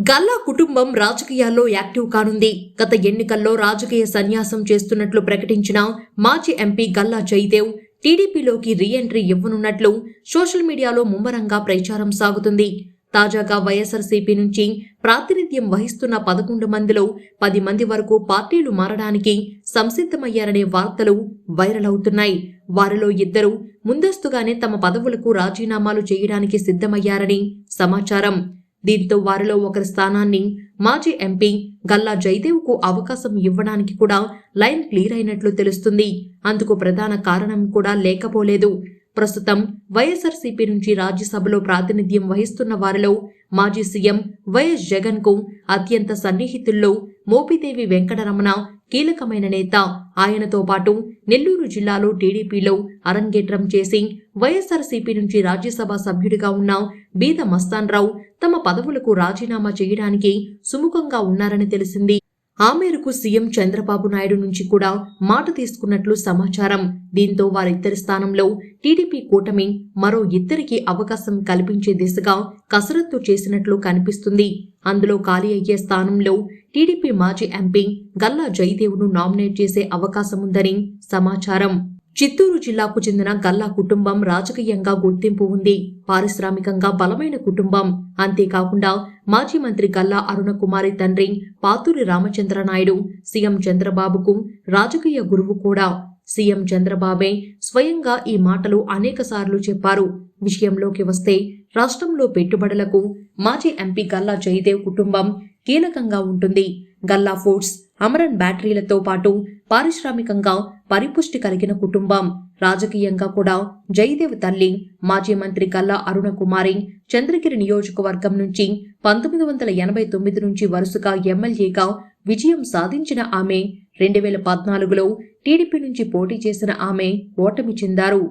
గల్లా కుటుంబం రాజకీయాల్లో యాక్టివ్ కానుంది. గత ఎన్నికల్లో రాజకీయ సన్యాసం చేస్తున్నట్లు ప్రకటించిన మాజీ ఎంపీ గల్లా జయదేవ్ టీడీపీలోకి రీ-ఎంట్రీ ఇవ్వనున్నట్లు సోషల్ మీడియాలో ముమ్మరంగా ప్రచారం సాగుతుంది. తాజాగా వైఎస్ఆర్సీపీ నుంచి ప్రాతినిధ్యం వహిస్తున్న 11 మందిలో 10 మంది వరకు పార్టీలు మారడానికి సంసిద్ధమయ్యారనే వార్తలు వైరల్ అవుతున్నాయి. వారిలో 2 ముందస్తుగానే తమ పదవులకు రాజీనామాలు చేయడానికి సిద్ధమయ్యారని సమాచారం. దీంతో వారిలో ఒకరి స్థానాన్ని మాజీ ఎంపీ గల్లా జయదేవ్కు అవకాశం ఇవ్వడానికి కూడా లైన్ క్లియర్ అయినట్లు తెలుస్తుంది. అందుకు ప్రధాన కారణం కూడా లేకపోలేదు. ప్రస్తుతం వైఎస్ఆర్సీపీ నుంచి రాజ్యసభలో ప్రాతినిధ్యం వహిస్తున్న వారిలో మాజీ సీఎం వైఎస్ జగన్ కు అత్యంత సన్నిహితుల్లో మోపిదేవి వెంకటరమణ కీలకమైన నేత. ఆయనతో పాటు నెల్లూరు జిల్లాలో టీడీపీలో అరంగేట్రం చేసి వైఎస్ఆర్సీపీ నుంచి రాజ్యసభ సభ్యుడిగా ఉన్న బీద మస్తాన్రావు తమ పదవులకు రాజీనామా చేయడానికి సుముఖంగా ఉన్నారని తెలిసింది. ఆ మేరకు సీఎం చంద్రబాబు నాయుడు నుంచి కూడా మాట తీసుకున్నట్లు సమాచారం. దీంతో వారిద్దరి స్థానంలో టీడీపీ కూటమి మరో 2కి అవకాశం కల్పించే దిశగా కసరత్తు చేసినట్లు కనిపిస్తుంది. అందులో ఖాళీ అయ్యే స్థానంలో టీడీపీ మాజీ ఎంపీ గల్లా జయదేవ్ను నామినేట్ చేసే అవకాశముందని సమాచారం. చిత్తూరు జిల్లాకు చెందిన గల్లా కుటుంబం రాజకీయంగా గుర్తింపు ఉంది. పారిశ్రామికంగా బలమైన కుటుంబం. అంతేకాకుండా మాజీ మంత్రి గల్లా అరుణకుమారి తండ్రి పాతూరి రామచంద్రనాయుడు సీఎం చంద్రబాబుకు రాజకీయ గురువు కూడా. సీఎం చంద్రబాబే స్వయంగా ఈ మాటలు అనేకసార్లు చెప్పారు. విషయంలోకి వస్తే రాష్ట్రంలో పెట్టుబడులకు మాజీ ఎంపీ గల్లా జయదేవ్ కుటుంబం కీలకంగా ఉంటుంది. గల్లా ఫుడ్స్, అమరన్ బ్యాటరీలతో పాటు పారిశ్రామికంగా పరిపుష్టి కలిగిన కుటుంబం. రాజకీయంగా కూడా జయదేవ్ తల్లి మాజీ మంత్రి గల్లా అరుణకుమారి చంద్రగిరి నియోజకవర్గం నుంచి 1989 నుంచి వరుసగా ఎమ్మెల్యేగా విజయం సాధించిన ఆమె 2014లో టీడీపీ నుంచి పోటీ చేసిన ఆమె ఓటమి చెందారు.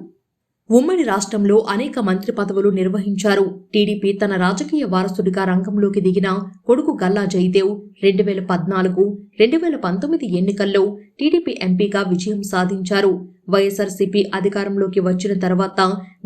ఉమ్మడి రాష్ట్రంలో అనేక మంత్రి పదవులు నిర్వహించారు. టీడీపీ తన రాజకీయ వారసుడిగా రంగంలోకి దిగిన కొడుకు గల్లా జయదేవ్ 2014, 2019 ఎన్నికల్లో టీడీపీ ఎంపీగా విజయం సాధించారు. వైఎస్ఆర్సీపీ అధికారంలోకి వచ్చిన తర్వాత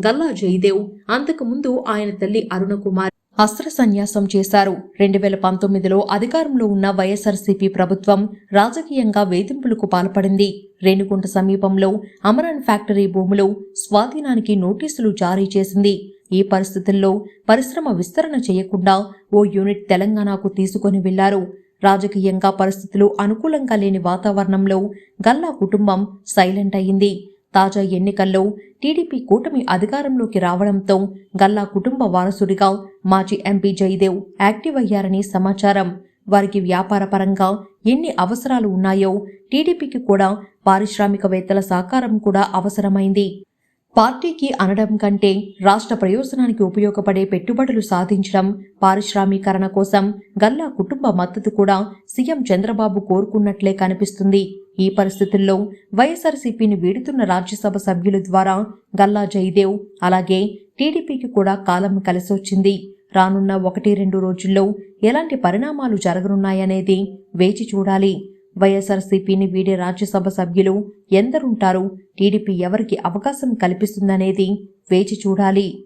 గల్లా జయదేవ్ అంతకుముందు ఆయన తల్లి అరుణకుమారి అస్త్ర సన్యాసం చేశారు. 2019లో అధికారంలో ఉన్న వైఎస్ఆర్సీపీ ప్రభుత్వం రాజకీయంగా వేధింపులకు పాల్పడింది. రేణుగుంట సమీపంలో అమరన్ ఫ్యాక్టరీ భూములు స్వాధీనానికి నోటీసులు జారీ చేసింది. ఈ పరిస్థితుల్లో పరిశ్రమ విస్తరణ చేయకుండా ఓ యూనిట్ తెలంగాణకు తీసుకొని వెళ్లారు. రాజకీయంగా పరిస్థితులు అనుకూలంగా లేని వాతావరణంలో గల్లా కుటుంబం సైలెంట్ అయింది. తాజా ఎన్నికల్లో టీడీపీ కూటమి అధికారంలోకి రావడంతో గల్లా కుటుంబ వారసుడిగా మాజీ ఎంపీ జయదేవ్ యాక్టివ్ అయ్యారని సమాచారం. వారికి వ్యాపారపరంగా ఎన్ని అవసరాలు ఉన్నాయో టీడీపీకి కూడా పారిశ్రామికవేత్తల సహకారం కూడా అవసరమైంది. పార్టీకి అనడం కంటే రాష్ట్ర ప్రయోజనానికి ఉపయోగపడే పెట్టుబడులు సాధించడం, పారిశ్రామీకరణ కోసం గల్లా కుటుంబ మద్దతు కూడా సీఎం చంద్రబాబు కోరుకున్నట్లే కనిపిస్తుంది. ఈ పరిస్థితుల్లో వైఎస్ఆర్సీపీని వీడుతున్న రాజ్యసభ సభ్యుల ద్వారా గల్లా జయదేవ్ అలాగే టీడీపీకి కూడా కాలం కలిసొచ్చింది. రానున్న 1-2 రోజుల్లో ఎలాంటి పరిణామాలు జరగనున్నాయనేది వేచి చూడాలి. వైఎస్ఆర్సీపీని వీడే రాజ్యసభ సభ్యులు ఎందరుంటారు, టీడీపీ ఎవరికి అవకాశం కల్పిస్తుందనేది వేచి చూడాలి.